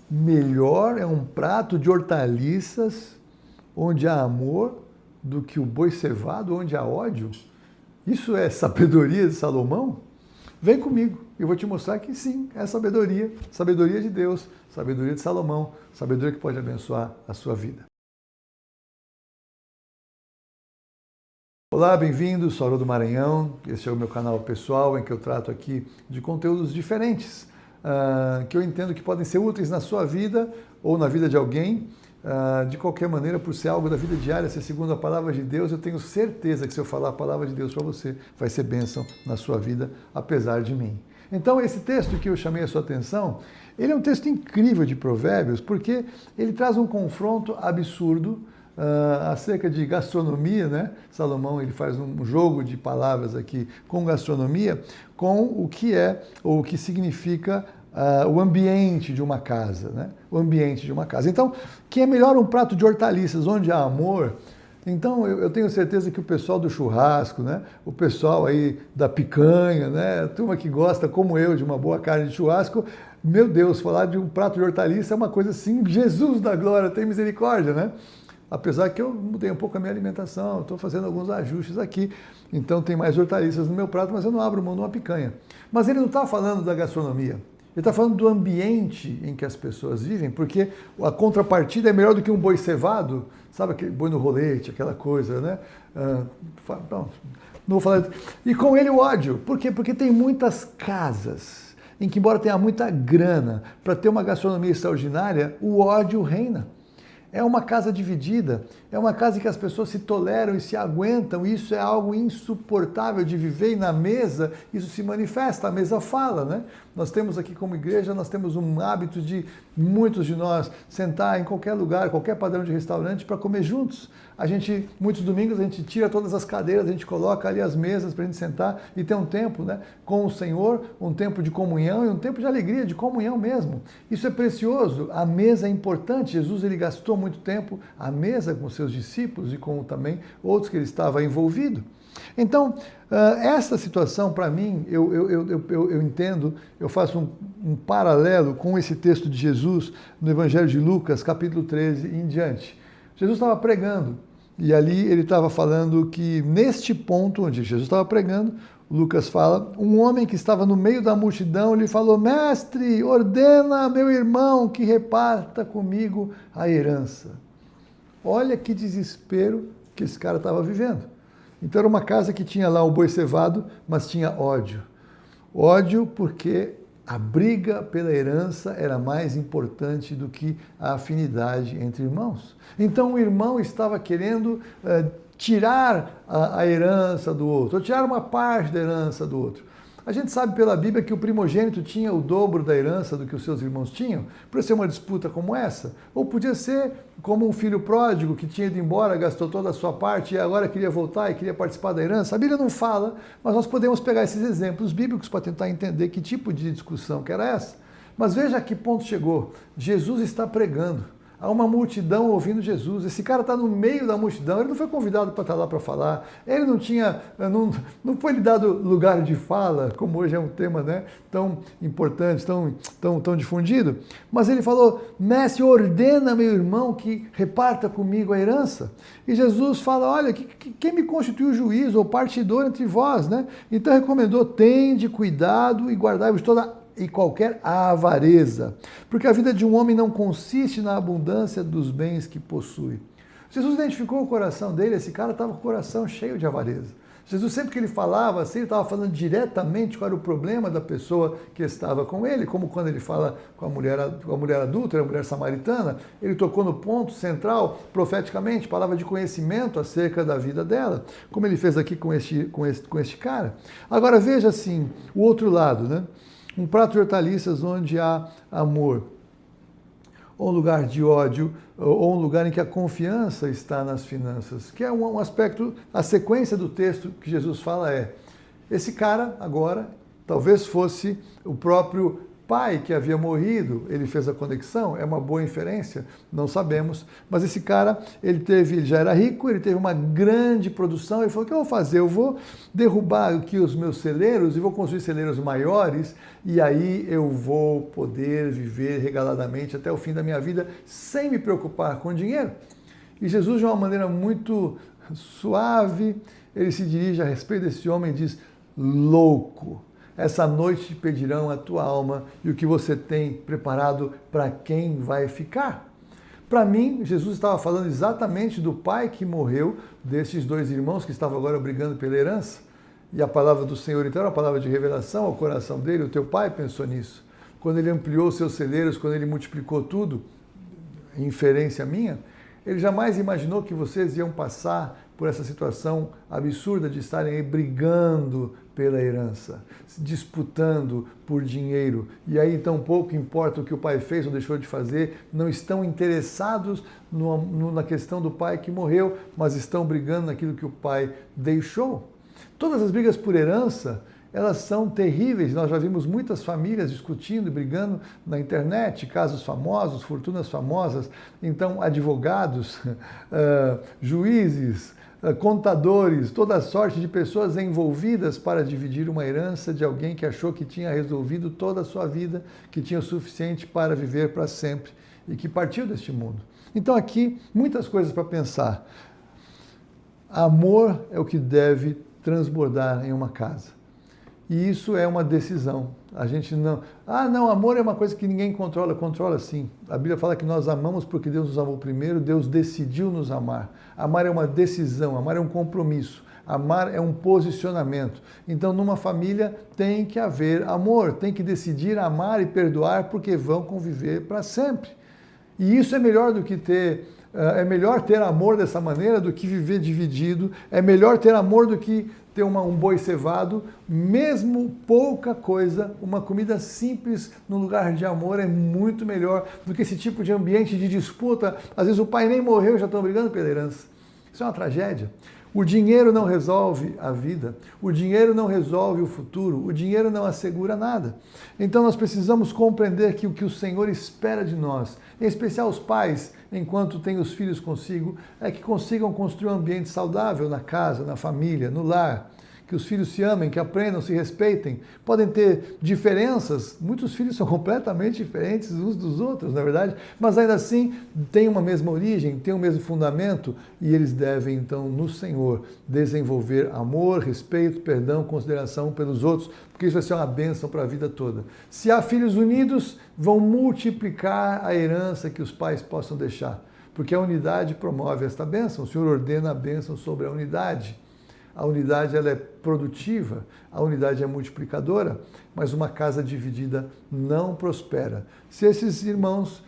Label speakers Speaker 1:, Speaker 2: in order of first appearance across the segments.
Speaker 1: melhor é um prato de hortaliças onde há amor do que o boi cevado onde há ódio? Isso é sabedoria de Salomão? Vem comigo, eu vou te mostrar que sim, é sabedoria, sabedoria de Deus, sabedoria de Salomão, sabedoria que pode abençoar a sua vida. Olá, bem-vindos, sou Haroldo Maranhão, esse é o meu canal pessoal em que eu trato aqui de conteúdos diferentes, que eu entendo que podem ser úteis na sua vida ou na vida de alguém, de qualquer maneira, por ser algo da vida diária, ser segundo a palavra de Deus, eu tenho certeza que se eu falar a palavra de Deus para você, vai ser bênção na sua vida, apesar de mim. Então, esse texto que eu chamei a sua atenção, ele é um texto incrível de Provérbios, porque ele traz um confronto absurdo acerca de gastronomia, né? Salomão ele faz um jogo de palavras aqui com gastronomia, com o que é ou o que significa o ambiente de uma casa, né? O ambiente de uma casa. Então, que é melhor um prato de hortaliças onde há amor? Então, eu tenho certeza que o pessoal do churrasco, né? O pessoal aí da picanha, né? A turma que gosta, como eu, de uma boa carne de churrasco, meu Deus, falar de um prato de hortaliça é uma coisa assim, Jesus da glória, tem misericórdia, né? Apesar que eu mudei um pouco a minha alimentação, estou fazendo alguns ajustes aqui, então tem mais hortaliças no meu prato, mas eu não abro mão de uma picanha. Mas ele não está falando da gastronomia, ele está falando do ambiente em que as pessoas vivem, porque a contrapartida é melhor do que um boi cevado, sabe aquele boi no rolete, aquela coisa, né? Não vou falar. E com ele o ódio, por quê? Porque tem muitas casas em que, embora tenha muita grana para ter uma gastronomia extraordinária, o ódio reina. É uma casa dividida, é uma casa em que as pessoas se toleram e se aguentam, e isso é algo insuportável de viver, e na mesa isso se manifesta, a mesa fala, né? Nós temos aqui como igreja, nós temos um hábito de muitos de nós sentar em qualquer lugar, qualquer padrão de restaurante para comer juntos. Muitos domingos a gente tira todas as cadeiras, a gente coloca ali as mesas para a gente sentar e ter um tempo, né, com o Senhor, um tempo de comunhão e um tempo de alegria, de comunhão mesmo. Isso é precioso, a mesa é importante. Jesus ele gastou muito tempo à mesa com seus discípulos e com também outros que ele estava envolvido. Então, essa situação, para mim, eu entendo, eu faço um paralelo com esse texto de Jesus no Evangelho de Lucas, capítulo 13 e em diante. Jesus estava pregando, e ali ele estava falando que neste ponto onde Jesus estava pregando, Lucas fala, um homem que estava no meio da multidão lhe falou, mestre, ordena meu irmão que reparta comigo a herança. Olha que desespero que esse cara estava vivendo. Então era uma casa que tinha lá o boi cevado, mas tinha ódio. Ódio porque a briga pela herança era mais importante do que a afinidade entre irmãos. Então o irmão estava querendo tirar a herança do outro, ou tirar uma parte da herança do outro. A gente sabe pela Bíblia que o primogênito tinha o dobro da herança do que os seus irmãos tinham. Podia ser uma disputa como essa, ou podia ser como um filho pródigo que tinha ido embora, gastou toda a sua parte e agora queria voltar e queria participar da herança. A Bíblia não fala, mas nós podemos pegar esses exemplos bíblicos para tentar entender que tipo de discussão que era essa. Mas veja a que ponto chegou. Jesus está pregando. Há uma multidão ouvindo Jesus. Esse cara está no meio da multidão, ele não foi convidado para estar lá para falar, ele não foi lhe dado lugar de fala, como hoje é um tema, né, tão importante, tão difundido. Mas ele falou, mestre, ordena meu irmão que reparta comigo a herança. E Jesus fala, olha, quem me constituiu juiz ou partidor entre vós, né? Então recomendou, tende cuidado e guardai-vos toda e qualquer avareza, porque a vida de um homem não consiste na abundância dos bens que possui. Jesus identificou o coração dele, esse cara estava com o coração cheio de avareza. Jesus, sempre que ele falava assim, ele estava falando diretamente qual era o problema da pessoa que estava com ele, como quando ele fala com a mulher adúltera, a mulher samaritana, ele tocou no ponto central, profeticamente, palavra de conhecimento acerca da vida dela, como ele fez aqui com este cara. Agora veja assim, o outro lado, né? Um prato de hortaliças onde há amor, ou um lugar de ódio, ou um lugar em que a confiança está nas finanças, que é um aspecto, a sequência do texto que Jesus fala esse cara agora talvez fosse o próprio pai que havia morrido, ele fez a conexão, é uma boa inferência, não sabemos, mas esse cara, ele já era rico, ele teve uma grande produção, ele falou, o que eu vou fazer? Eu vou derrubar aqui os meus celeiros e vou construir celeiros maiores, e aí eu vou poder viver regaladamente até o fim da minha vida, sem me preocupar com dinheiro. E Jesus, de uma maneira muito suave, ele se dirige a respeito desse homem e diz, louco, essa noite te pedirão a tua alma e o que você tem preparado para quem vai ficar. Para mim, Jesus estava falando exatamente do pai que morreu, desses dois irmãos que estavam agora brigando pela herança. E a palavra do Senhor, então, era uma palavra de revelação ao coração dele. O teu pai pensou nisso. Quando ele ampliou seus celeiros, quando ele multiplicou tudo, inferência minha, ele jamais imaginou que vocês iam passar por essa situação absurda de estarem aí brigando pela herança, disputando por dinheiro. E aí então pouco importa o que o pai fez ou deixou de fazer, não estão interessados na questão do pai que morreu, mas estão brigando naquilo que o pai deixou. Todas as brigas por herança, elas são terríveis. Nós já vimos muitas famílias discutindo e brigando na internet, casos famosos, fortunas famosas. Então, advogados, juízes, contadores, toda sorte de pessoas envolvidas para dividir uma herança de alguém que achou que tinha resolvido toda a sua vida, que tinha o suficiente para viver para sempre e que partiu deste mundo. Então, aqui, muitas coisas para pensar. Amor é o que deve transbordar em uma casa. E isso é uma decisão. A gente não... não, amor é uma coisa que ninguém controla. Controla sim. A Bíblia fala que nós amamos porque Deus nos amou primeiro, Deus decidiu nos amar. Amar é uma decisão, amar é um compromisso. Amar é um posicionamento. Então, numa família tem que haver amor, tem que decidir amar e perdoar porque vão conviver para sempre. E isso é melhor do que ter... É melhor ter amor dessa maneira do que viver dividido. É melhor ter amor do que ter um boi cevado. Mesmo pouca coisa, uma comida simples no lugar de amor é muito melhor do que esse tipo de ambiente de disputa. Às vezes o pai nem morreu e já estão brigando pela herança. Isso é uma tragédia. O dinheiro não resolve a vida, o dinheiro não resolve o futuro, o dinheiro não assegura nada. Então nós precisamos compreender que o que o Senhor espera de nós, em especial os pais, enquanto têm os filhos consigo, é que consigam construir um ambiente saudável na casa, na família, no lar. Que os filhos se amem, que aprendam, se respeitem. Podem ter diferenças, muitos filhos são completamente diferentes uns dos outros, na verdade, mas ainda assim têm uma mesma origem, têm o mesmo fundamento e eles devem, então, no Senhor, desenvolver amor, respeito, perdão, consideração pelos outros, porque isso vai ser uma bênção para a vida toda. Se há filhos unidos, vão multiplicar a herança que os pais possam deixar, porque a unidade promove esta bênção, o Senhor ordena a bênção sobre a unidade. A unidade ela é produtiva, a unidade é multiplicadora, mas uma casa dividida não prospera. Se esses irmãos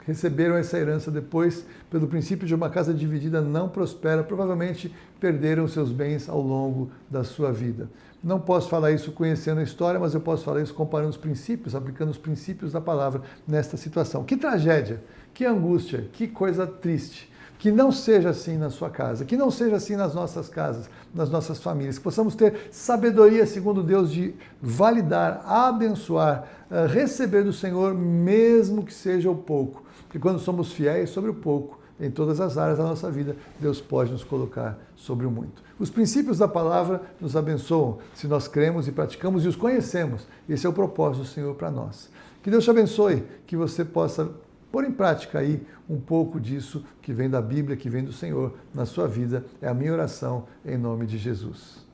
Speaker 1: receberam essa herança depois, pelo princípio de uma casa dividida não prospera, provavelmente perderam seus bens ao longo da sua vida. Não posso falar isso conhecendo a história, mas eu posso falar isso comparando os princípios, aplicando os princípios da palavra nesta situação. Que tragédia, que angústia, que coisa triste. Que não seja assim na sua casa, que não seja assim nas nossas casas, nas nossas famílias, que possamos ter sabedoria, segundo Deus, de validar, abençoar, receber do Senhor, mesmo que seja o pouco. Porque quando somos fiéis sobre o pouco, em todas as áreas da nossa vida, Deus pode nos colocar sobre o muito. Os princípios da palavra nos abençoam se nós cremos e praticamos e os conhecemos. Esse é o propósito do Senhor para nós. Que Deus te abençoe, que você possa pôr em prática aí um pouco disso que vem da Bíblia, que vem do Senhor na sua vida. É a minha oração em nome de Jesus.